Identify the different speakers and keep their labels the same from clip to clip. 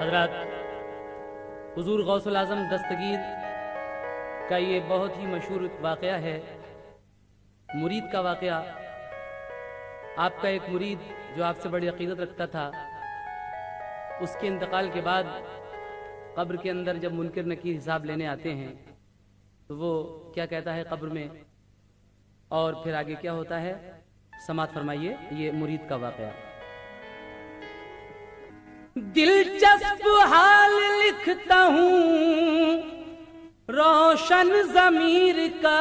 Speaker 1: हजरात, हुजूर गौसुल आज़म दस्तगीर का ये बहुत ही मशहूर वाक़या है, मुरीद का वाक़या। आपका एक मुरीद जो आपसे बड़ी अक़ीदत रखता था, उसके इंतकाल के बाद कब्र के अंदर जब मुनकिर नकीर हिसाब लेने आते हैं तो वो क्या कहता है कब्र में, और फिर आगे क्या होता है, समात फरमाइए ये मुरीद का वाक़या। दिलचस्प हाल लिखता हूँ रोशन ज़मीर का,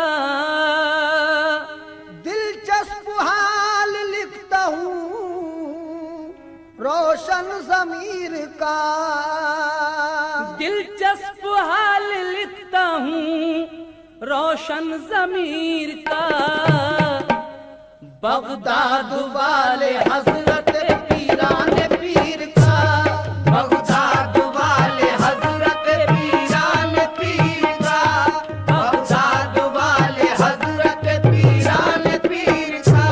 Speaker 2: दिलचस्प हाल लिखता हूँ रोशन ज़मीर का,
Speaker 1: दिलचस्प हाल लिखता हूँ रोशन ज़मीर का।
Speaker 2: बगदाद वाले हज़रत पीराने पीर का, बगदाद वाले हज़रत पीराने पीर का, बगदाद वाले हज़रत पीराने पीर का,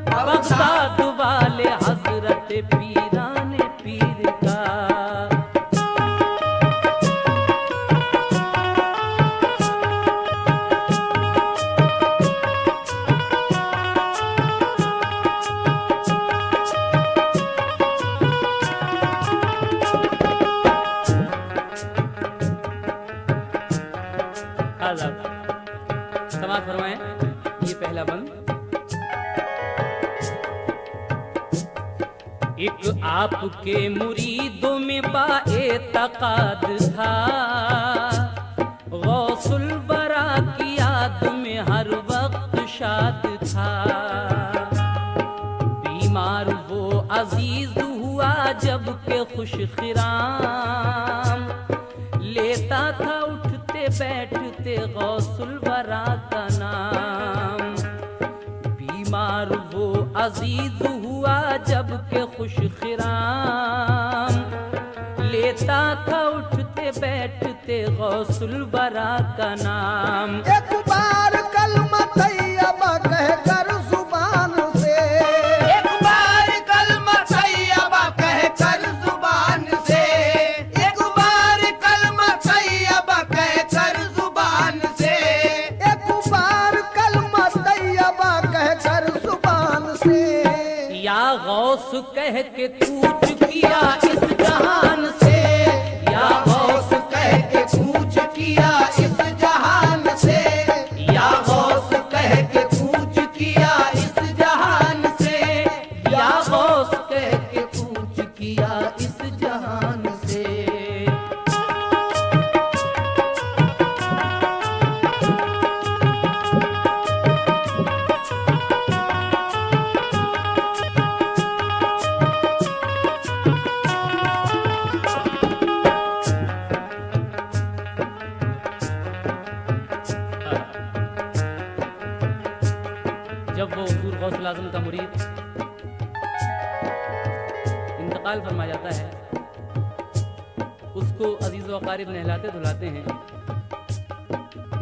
Speaker 1: बगदाद वाले हज़रत पीराने पीर का। समाज फरमाएं ये पहला बंद। एक आपके मुरीदों में बाएतकाद था, गौसुल बरा की याद में हर वक्त शाद था। बीमार वो अजीज हुआ जब के खुश खिराम, लेता था उठते बैठते गौसुल बरा का नाम। बीमार वो अजीज हुआ जब के खुश खिराम, लेता था उठते बैठते गौसुल बरा का नाम।
Speaker 2: एक बार कलमा तैयबा कहकर जुबान से, एक बार कलमा तैयबा कहकर जुबान से, एक बार कलमा तैयबा कहकर जुबान से, एक बार कलमा तैयबा कहकर जुबान से।
Speaker 1: या गौस कह के कूच किया इस जहान से,
Speaker 2: या गौस कह के कूच किया इस जहान से, या गौस कह के कूच किया इस जहान से,
Speaker 1: या गौस कह के कूच किया इस जहान से। जब वो हुजूर गौसुल आज़म का मुरीद इंतकाल फरमा जाता है, उसको अजीज़ व अकारिब नहलाते धुलाते हैं,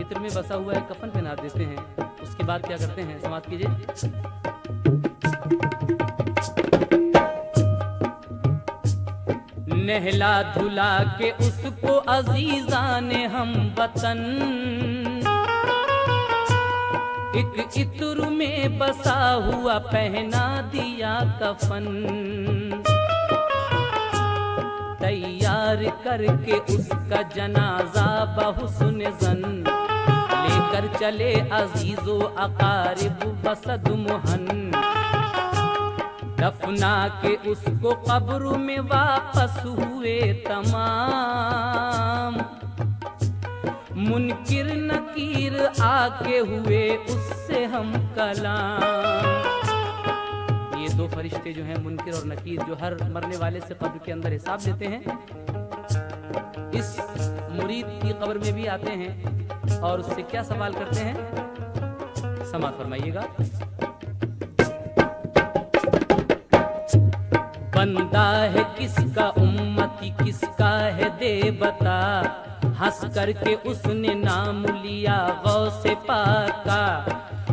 Speaker 1: इत्र में बसा हुआ एक कफन पहना देते हैं। उसके बाद क्या करते हैं, समाप्त कीजिए। नहला धुला के उसको अजीज़ाने हम वतन, एक इत्र में बसा हुआ पहना दिया कफन। तैयार करके उसका जनाजा बहुस्न ज़न, लेकर चले अजीज़ो अकारिब बसद मुहन। दफना के उसको कब्र में वापस हुए तमाम, मुनकिर नकीर आके हुए उससे हम कलाम। ये दो फरिश्ते जो हैं मुनकिर और नकीर, जो हर मरने वाले से कब्र के अंदर हिसाब लेते हैं, इस मुरीद की कब्र में भी आते हैं और उससे क्या सवाल करते हैं, समात फरमाइएगा। बंदा है किसका उम्मती किसका है दे बता, हंस करके उसने नाम लिया गौसे पाक का।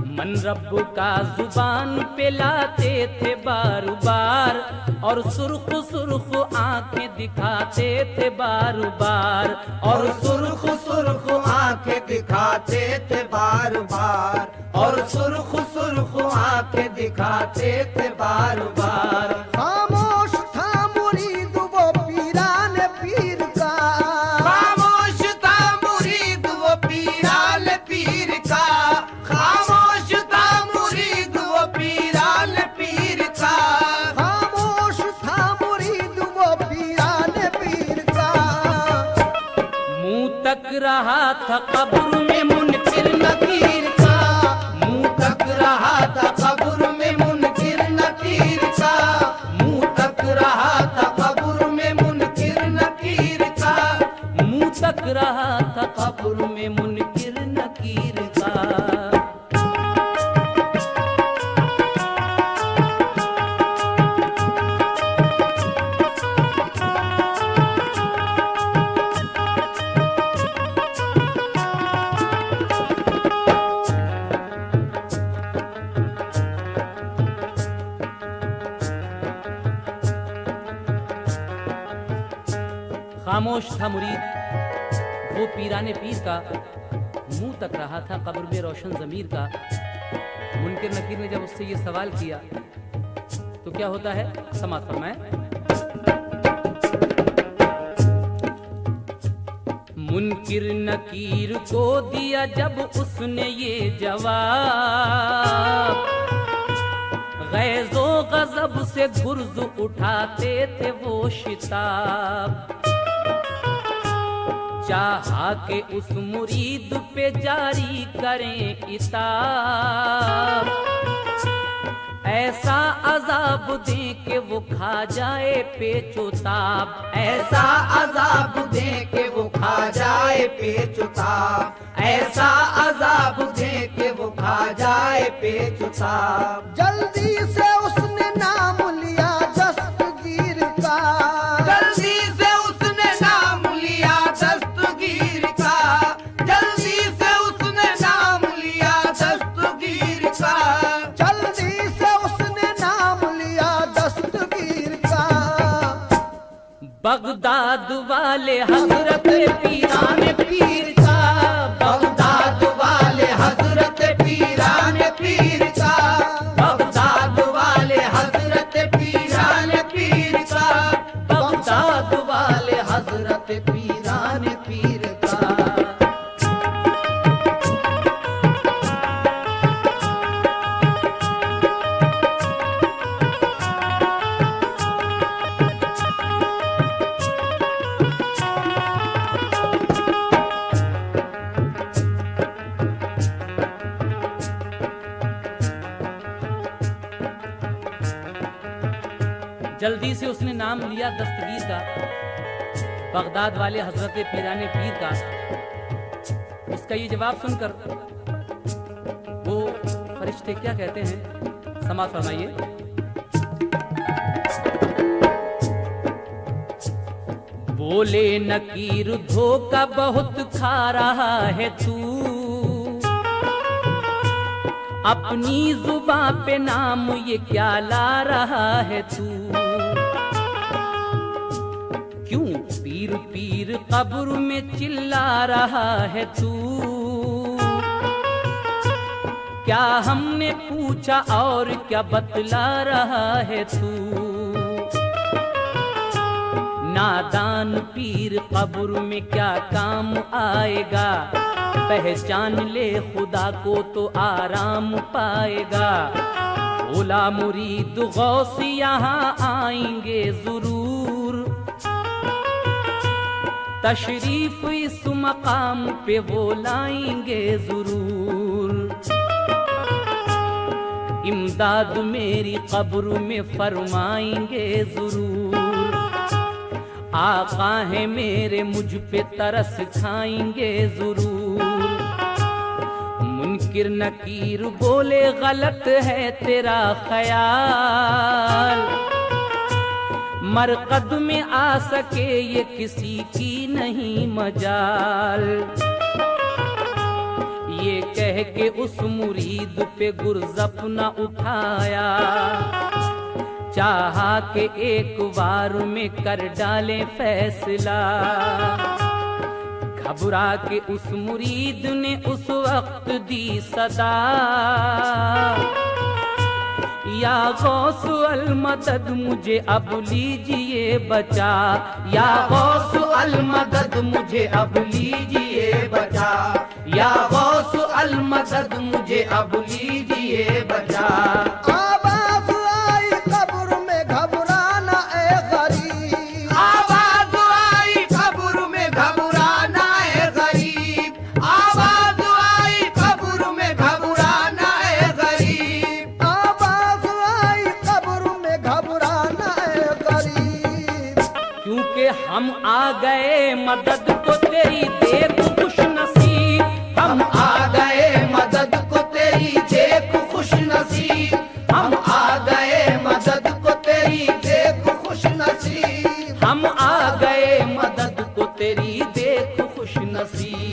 Speaker 1: मन रब का जुबान पे लाते थे बार बार, और सुर्ख सुर्ख आंखें दिखाते थे बार बार,
Speaker 2: और सुर्ख सुर्ख आंखें दिखाते थे बार बार, और सुर्ख सुर्ख आंखें दिखाते थे बार बार।
Speaker 3: खामोश था मुरीद वो पीरान पीर का,
Speaker 2: खामोश था मुरीद वो पीरान पीर का, खामोश था मुरीद वो पीरान पीर का,
Speaker 3: खामोश था मुरीद वो पीरान पीर का।
Speaker 1: मुंह तक रहा था कब्र में मुनकिर नकीर का,
Speaker 2: मुंह तक रहा था कब्र में मुनकिर नकीर का, मुंह तक रहा था कब्र में मुनकिर नकीर का,
Speaker 1: मुंह तक रहा था कब्र में मुनकिर नकीर का। खामोश था मुरीद वो पीराने पीर का, मुंह तक रहा था कब्र में रोशन जमीर का। मुनकिर नकीर ने जब उससे ये सवाल किया तो क्या होता है, समाज फरमाए। मुनकिर नकीर को दिया जब उसने ये जवाब, गैज़ो गज़ब से गुर्ज उठाते थे वो शिताब। चाहा के उस मुरीद पे जारी करें इताब, ऐसा अजाब दे के वो खा जाए पेचोताब,
Speaker 2: ऐसा अजाब दे के वो खा जाए पेचुताब, ऐसा अजाब दे के वो खा जाए पेचुताब।
Speaker 3: जल्दी से उसने नाम लिया दस्तगीर का,
Speaker 2: जल्दी से उसने नाम लिया दस्तगीर का, जल्दी से उसने नाम लिया दस्तगीर का,
Speaker 3: जल्दी से उसने नाम लिया दस्तगीर का।
Speaker 1: बगदाद वाले हजरत पीराने पीर का,
Speaker 2: बगदाद वाले हजरत पीरान पीर का, बगदाद वाले हजरत पीरान पीर का,
Speaker 1: बगदाद वाले
Speaker 2: हजरत पीरान पीर का।
Speaker 1: जल्दी से उसने नाम लिया दस्तगीर का, बगदाद वाले हजरत पीराने पीर का। उसका ये जवाब सुनकर वो फरिश्ते क्या कहते हैं, समाज फरमाइए। बोले नकीर धोखा बहुत खा रहा है तू, अपनी जुबां पे नाम ये क्या ला रहा है तू। क्यों पीर पीर कब्र में चिल्ला रहा है तू, क्या हमने पूछा और क्या बतला रहा है तू। नादान पीर कब्र में क्या काम आएगा, पहचान ले खुदा को तो आराम पाएगा। ओला मुरीद गौस यहाँ आएंगे जरूर, तशरीफ इस मकाम पे वो लाएंगे जरूर। इमदाद मेरी कब्र में फरमाएंगे जरूर, आका है मेरे मुझ पे तरस खाएंगे जरूर। मुनकिर नकीर बोले गलत है तेरा ख्याल, मरकद में आ सके ये किसी की नहीं मजाल। ये कह के उस मुरीद पे गुर्ज अपना उठाया, चाहा के एक बार में कर डाले फैसला। घबरा के उस मुरीद ने उस वक्त दी सदा, या गौस अल मदद मुझे अब लीजिए बचा, या गौस अल मदद मुझे अब लीजिए बचा, या गौस अल मदद मुझे अब लीजिए बचा।
Speaker 3: आवाज आई कब्र में घबराना ए गरीब,
Speaker 2: आवाज आई कब्र में घबराना ए गरीब, आवाज आई कब्र में घबराना ए गरीब,
Speaker 3: आवाज आई कब्र में घबराना ए गरीब।
Speaker 1: क्योंकि हम आ गए मदद को तेरी देख खुश नसीब,
Speaker 2: हम आ गए मदद को तेरी देख खुश नसीब, हम आ गए मदद को तेरी देख खुश नसीब,
Speaker 1: हम आ गए मदद को तेरी देख खुश नसीब।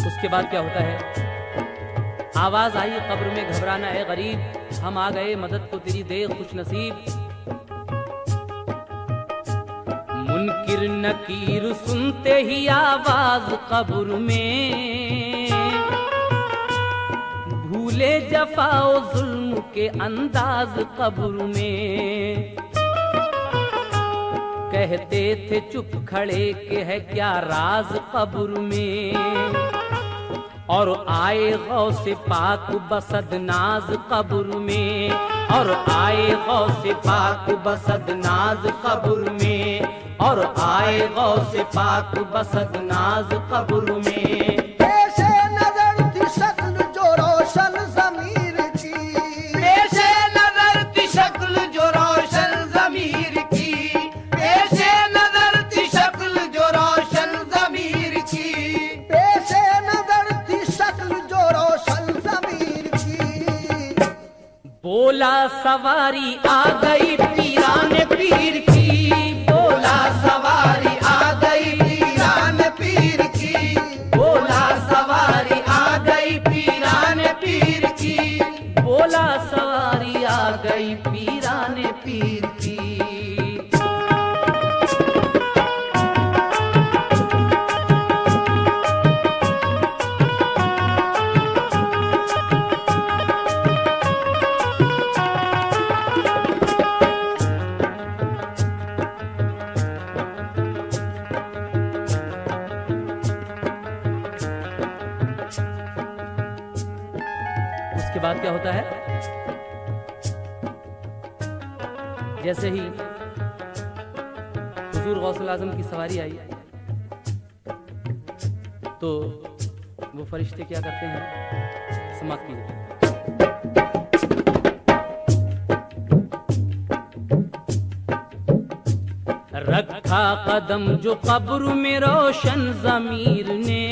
Speaker 1: उसके बाद क्या होता है? आवाज आई कब्र में घबराना है गरीब, हम आ गए मदद को तेरी दे खुश नसीब। मुनकिर नकीर सुनते ही आवाज कब्र में, भूले जफाओ जुल्म के अंदाज कब्र में। कहते थे चुप खड़े के है क्या राज कब्र में, और आए गौसे पाक बसद नाज कब्र में, और आए गौसे पाक बसद नाज कब्र में, और आए गौसे पाक बसद नाज कब्र में।
Speaker 3: पेशे नजर थी शक्ल जो रोशन ज़मीर की,
Speaker 2: पेशे नजर थी शक्ल जो रोशन ज़मीर की, पेशे नजर थी शक्ल जो रोशन ज़मीर की,
Speaker 3: पेशे नजर थी शक्ल जो रोशन ज़मीर की।
Speaker 1: बोला सवारी आ गई पीराने पीर की, बोला
Speaker 2: सवारी आ गई पीरान पीर की, बोला सवारी आ गई पीरान पीर की,
Speaker 1: बोला सवारी आ गई पीराने पीर की। उसके बाद क्या होता है? जैसे ही हुजूर गौसुल आजम की सवारी आई तो वो फरिश्ते क्या करते हैं? समाप्त कीजिए। रखा कदम जो कब्र में रोशन ज़मीर ने,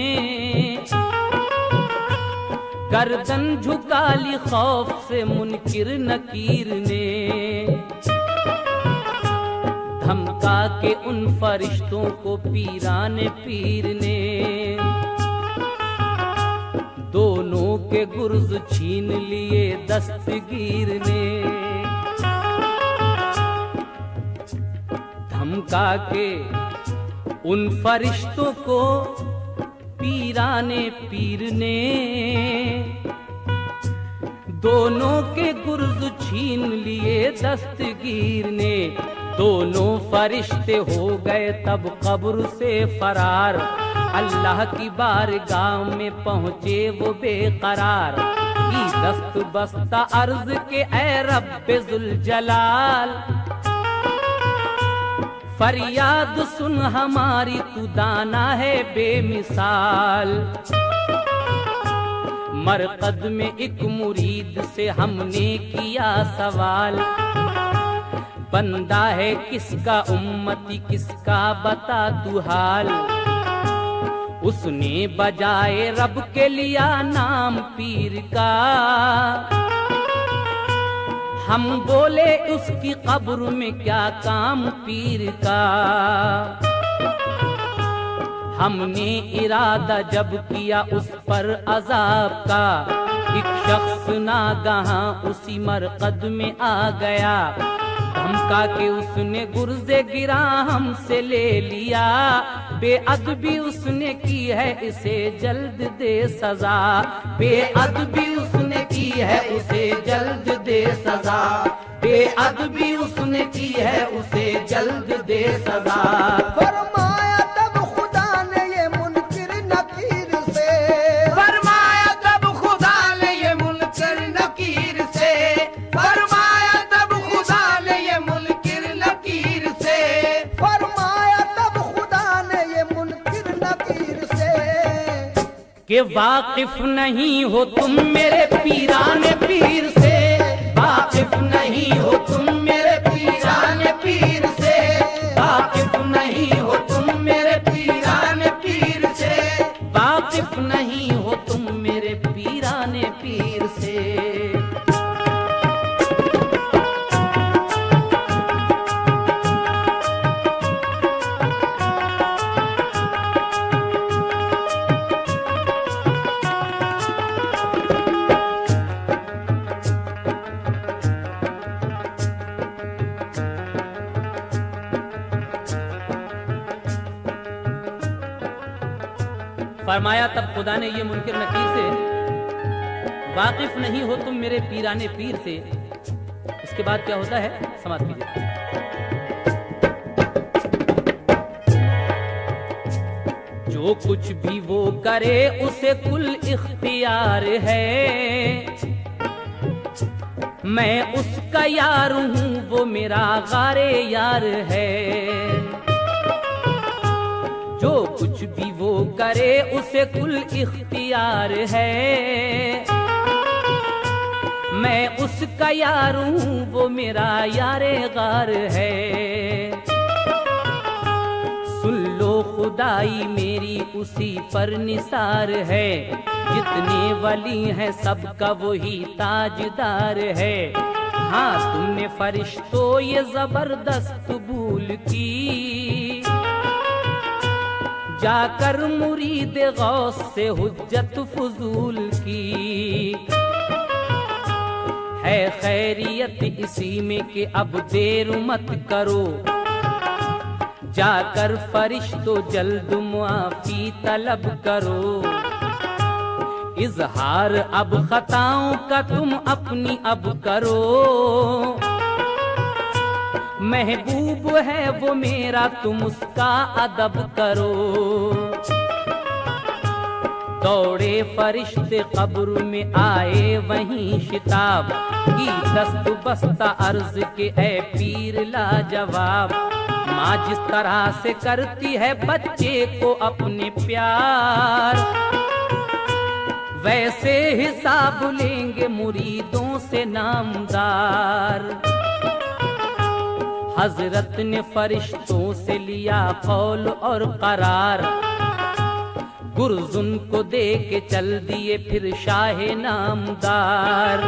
Speaker 1: गर्दन झुका ली खौफ से मुनकिर नकीर ने। धमका के उन फरिश्तों को पीराने पीर ने, दोनों के गुर्ज छीन लिए दस्तगीर ने। धमका के उन फरिश्तों को पीराने पीर ने, दोनों के गुर्ज छीन लिए दस्तगीर ने। दोनों फरिश्ते हो गए तब कब्र से फरार, अल्लाह की बारगाह में पहुंचे वो बेकरार। की दस्त बस्ता अर्ज के ए रब्बे जुल जलाल, फरियाद सुन हमारी तू दाना है बेमिसाल। मरकद में एक मुरीद से हमने किया सवाल, बंदा है किसका उम्मती किसका बता तू हाल। उसने बजाए रब के लिया नाम पीर का, हम बोले उसकी कब्र में क्या काम पीर का। हमने इरादा जब किया उस पर अजाब का, एक शख्स नागहां उसी मरकद में आ गया। धमका के उसने गुर्जे गिरा हमसे ले लिया, बेअदबी उसने की है इसे जल्द दे सजा। बेअदबी उसने की है उसे जल्द दे सजा। बेअदबी उसने की है उसे जल्द दे सजा।
Speaker 3: फरमाया तब खुदा ने ये मुनकिर नकीर से,
Speaker 2: फरमाया तब खुदा ने ये मुनकिर नकीर से, फरमाया तब खुदा ने ये मुनकिर नकीर से,
Speaker 3: फरमाया तब खुदा ने ये मुनकिर नकीर से।
Speaker 1: कि वाकिफ नहीं हो तुम मेरे पीराने पीर से, वाकिफ नहीं हो तुम मेरे पीराने पीर से, वाकिफ नहीं हो तुम मेरे पीराने पीर से, वाकिफ नहीं हो तुम मेरे पीराने पीर से। फरमाया तब खुदा ने ये मुनकिर नकीर से, वाकिफ नहीं हो तुम मेरे पीराने पीर से। इसके बाद क्या होता है समाप्त कीजिए। जो कुछ भी वो करे उसे कुल इख्तियार है, मैं उसका यार हूं वो मेरा गारे यार है। जो कुछ भी वो करे उसे कुल इख्तियार है, मैं उसका यार हूं वो मेरा यारे गार है। सुन लो खुदाई मेरी उसी पर निसार है, जितने वली हैं सबका वही ताजदार है। हाँ तुमने फरिश्तों ये जबरदस्त भूल की, जाकर मुरीद गौस से हुज्जत फजूल की। है खैरियत इसी में कि अब देर मत करो, जाकर फरिश्तों जल्द मुआफी तलब करो। इजहार अब खताओं का तुम अपनी अब करो, महबूब है वो मेरा तुम उसका अदब करो। दौड़े फरिश्ते कब्र में आए वहीं शिताब की, दस्त बस्ता अर्ज के ए पीर लाजवाब। माँ जिस तरह से करती है बच्चे को अपने प्यार, वैसे हिसाब लेंगे मुरीदों से नामदार। हजरत ने फरिश्तों से लिया कौल और करार, गुर्जुन को दे के चल दिए फिर शाह नामदार।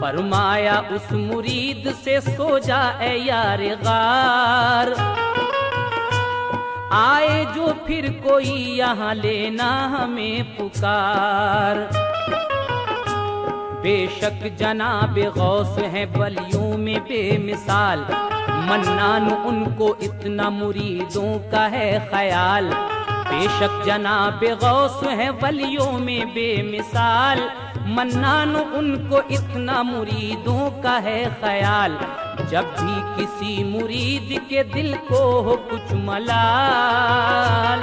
Speaker 1: फरमाया उस मुरीद से सो जा ए यार गार, आए जो फिर कोई यहाँ लेना हमें पुकार। बेशक जनाबे गौस हैं वलियों में बेमिसाल, मन्नान उनको इतना मुरीदों का है ख्याल। बेशक जनाबे गौस हैं वलियों में बेमिसाल, मन्नान उनको इतना मुरीदों का है ख्याल। जब भी किसी मुरीद के दिल को हो कुछ मलाल,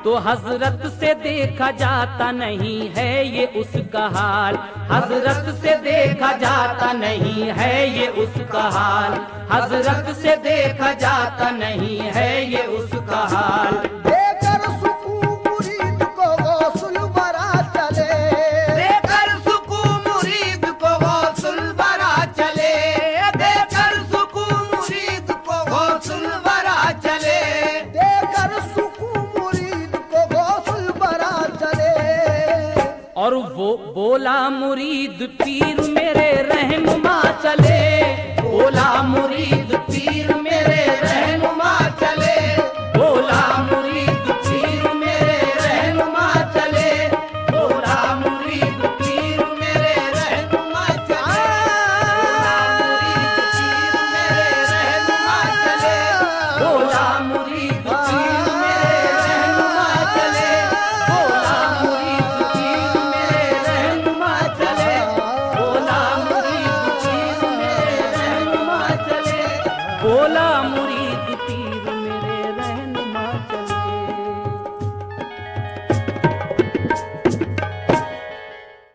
Speaker 1: तो हजरत से देखा जाता नहीं है ये उसका हाल। हजरत से देखा जाता नहीं है ये उसका हाल, हजरत से देखा जाता नहीं है ये उसका हाल।
Speaker 3: देकर सुकून मुरीद को गौसुल बरा चले,
Speaker 2: देकर सुकून मुरीद को गौसुल बरा चले, देकर
Speaker 1: और वो बोला मुरीद पीर मेरे रहनुमा चले,
Speaker 2: बोला मुरीद पीर मेरे रहनुमा चले, बोला मुरीद पीर मेरे रहनुमा चले, बोला मुरीद पीर मेरे रहनुमा चले, बोला मुरीद पीर मेरे रहनुमा चले, बोला मुरीद पीर मेरे रहनुमा चले, बोला मुरीद पीर मेरे रहनुमा चले, बोला मुरीद पीर मेरे रहनुमा चले,
Speaker 1: बोला मुरीद